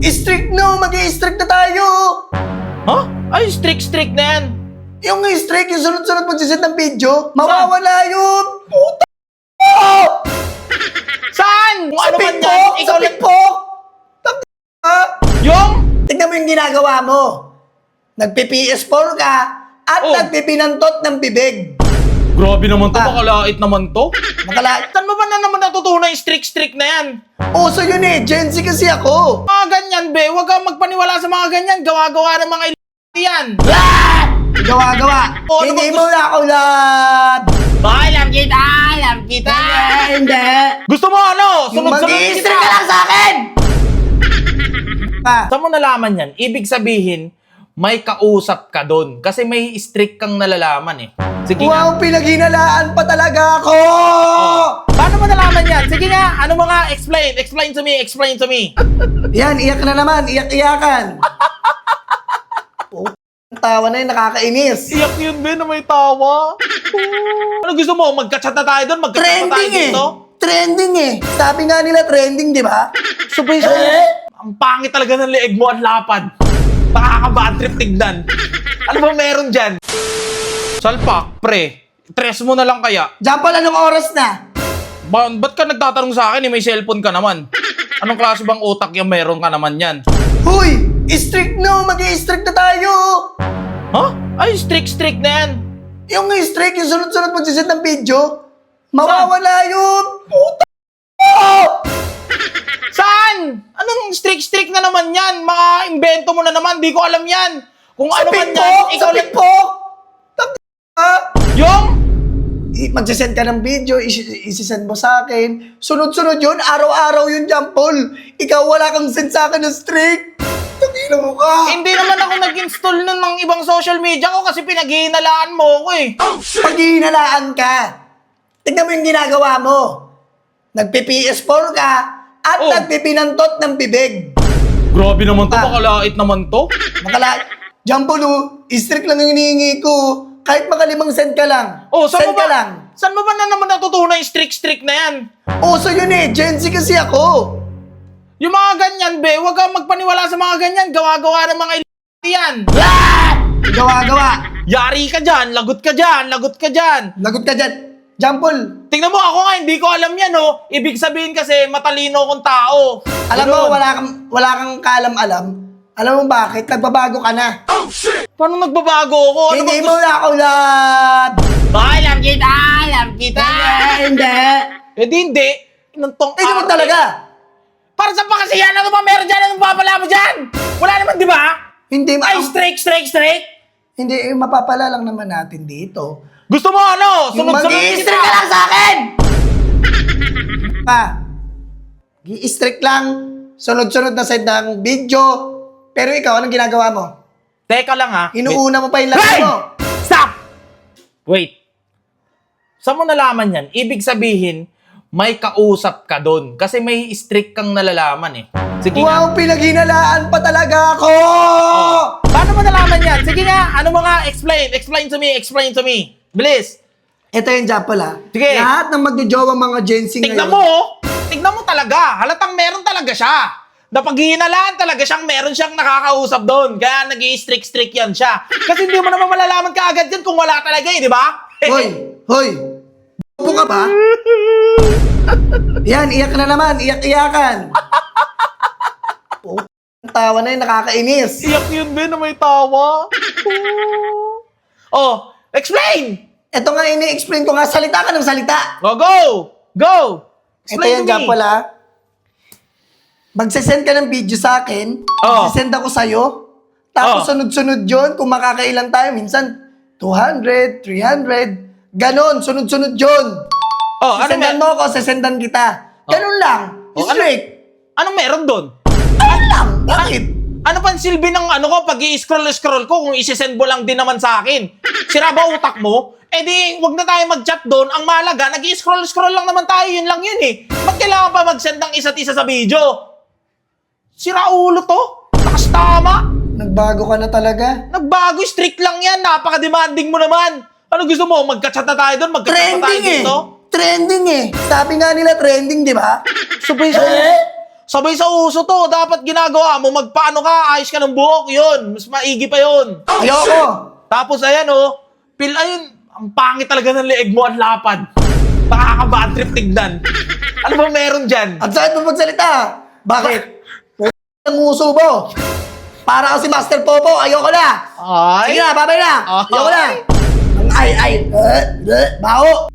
Strict no, mag-i-strict na tayo. Ha? Ay, strict na yan. Yung strict, yung sunod-sunod magsiset ng video, mawawala yun. Puta! Saan? Kung Sa ano man yan, TikTok! ikaw Sa lang. TikTok! Ha? Yung? Tignan mo yung ginagawa mo. Nagpi-PS4 ka at Oh. nagpipinantot ng bibig. Grabe naman to, Ah. makalait naman to. Makala... Saan mo ba na naman natutunan yung strict na yan? Uso yun eh, Gen Z kasi ako. Mga ganyan, be. Huwag kang magpaniwala sa mga ganyan. Gawa-gawa ng mga yan. Gawa-gawa. Oh, ano Hindi bang mo na ako lad. Alam kita, alam kita. Hindi. Gusto mo ano? Yung Sunod-sunod mag-i-strict ka lang sa akin. Pa. Saan mo nalaman yan? Ibig sabihin, may kausap ka doon. Kasi may strict kang nalalaman eh. Sige nga. Wow, pinaghinalaan pa talaga ako. Paano mo nalaman yan? Sige nga, ano mga explain? Explain to me, explain to me. Yan, iyak na naman, iyak-iyakan. Tawa na yun, nakakainis. Iyak yun, be, na may tawa. Ano gusto mo? Magka-chat na tayo doon? Magka-chat na tayo Trending eh. dito? Trending eh. Sabi nga nila trending, di ba? Sabay sa... Ang pangit talaga ng leeg mo at lapad. Nakaka-bad trip tignan. Ano ba meron dyan? Salpak, pre. Tres mo na lang kaya. Diyan pala nung oras na. Ba't ka nagtatanong sa akin? May cellphone ka naman. Anong klase bang utak yung meron ka naman yan? Huy! Strict no, mag-i-strict na tayo. Ha? Ay, strict na yan. Yung strict, yung sunod-sunod magsiset ng video, mawawala yun. Puta! Saan? Anong strict na naman yan? Mga invento mo na naman. Di ko alam yan. Kung Sa ano man yan, TikTok! ikaw Sa lang. TikTok! Yung? Magsisend ka ng video, isisend mo sa akin. Sunod-sunod yun, araw-araw yun, Jampol. Ikaw wala kang send sa akin ng strict. Tangina mo ka. Hindi naman ako nag-install nun ng ibang social media ko kasi pinaghihinalaan mo ako eh. Paghihinalaan ka. Tignan mo yung ginagawa mo. Nagpi-PS4 ka at Oh. nagpipinantot ng bibig. Grabe naman to, Ah. makalait naman to. Jampol, strict lang yung hinihingi ko. Kahit makalimang send ka lang. Oh, saan send mo ba? ka lang. Saan mo ba na naman natutunan yung strict na yan? Uso yun eh, Gen Z kasi ako. Yung mga ganyan, be, huwag kang magpaniwala sa mga ganyan. Gawa-gawa ng mga yan. Gawa-gawa. Yari ka dyan, lagot ka dyan, lagot ka dyan. Lagot ka dyan. Jampol, Tingnan mo, ako nga, hindi ko alam yan, oh. Ibig sabihin kasi, matalino kong tao. alam mo, Ganun. wala kang kaalam-alam. Alam mo bakit? Nagbabago ka na. Paano nagbabago ako? Ano Hindi bang mo na ako lad. Alam kita, alam kita. Hindi. Eh di hindi. Inantong Hindi mo talaga. Para sa pakasiyan, ano ba meron dyan? Anong papala mo dyan? Wala naman, di ba? Hindi mo. Ay, straight. Hindi, mapapala lang naman natin dito. Gusto mo ano? Yung Sunod-sunod mag-i-strict ka lang sa akin! Pa, i-strict lang. Sunod-sunod na side ng video. Pero ikaw, anong ginagawa mo? Teka lang ha. Inuuna mo pa yung laki Hey! mo. Stop! Wait. Saan mo nalaman yan? Ibig sabihin, may kausap ka doon. Kasi may strict kang nalalaman eh. Sige nga. Wow, pinaghinalaan pa talaga ako! Oh. Paano mo nalaman yan? Sige nga. Ano mo nga? Explain. Explain to me. Bilis. Ito yung Jampol ha. Sige. Lahat ng magjojowa mga Gen Z Tignan ngayon. mo, oh. Tignan mo talaga. Halatang meron talaga siya. Napaghihinalaan talaga siyang meron siyang nakakausap doon. Kaya nag-i-strict yan siya. Kasi hindi mo naman malalaman kaagad yan kung wala talaga eh, di ba? Hoy! Bobo ka ba? Yan, iyak na naman, iyak-iyakan. Tawa na yun, nakakainis. Iyak yun, Ben, na may tawa. Oh, explain! Ito nga, ini-explain ko nga, salita ka ng salita. Go! Ito Explain yan, to me. Jampol ha. Magsisend ka ng video sa akin, Oh. magsisend ako sa'yo, tapos Oh. sunod-sunod yun, kung makakailan tayo, minsan 200, 300, ganon, sunod-sunod yun. Oh, ano Sisendan mo ako, sisendan kita. Ganon lang, Oh, straight. Anong meron doon? Ano lang, bakit? Ano pang silbi ng ano ko pag i-scroll ko kung isi-send mo lang din naman sa akin? Sira ba utak mo? Eh di, wag na tayo mag-chat doon. Ang mahalaga, nag-i-scroll lang naman tayo. Yun lang yun eh. Ba't kailangan pa mag-send ng isa't isa sa video? Sira ulo to. Takas tama. Nagbago ka na talaga. Nagbago, strict lang yan. Napaka-demanding mo naman. Ano gusto mo? Magka-chat na tayo doon? Magka-chat na tayo Trending eh. dito? Trending eh. Sabi nga nila trending, di ba? Sabay Sabay sa uso to. Dapat ginagawa mo, magpaano ka, ayos ka ng buhok. Yun, mas maigi pa yun. Ayoko. Tapos ayan oh, ayun, ang pangit talaga ng leeg mo, ang lapad. Nakaka-bad trip tignan. Ano ba meron dyan? Ang sakit mo magsalita. Bakit? Ang uso mo. Para kasi Master Popo, ayoko na. Ay. Sige na, babay na. Ayoko na. Ay, baho.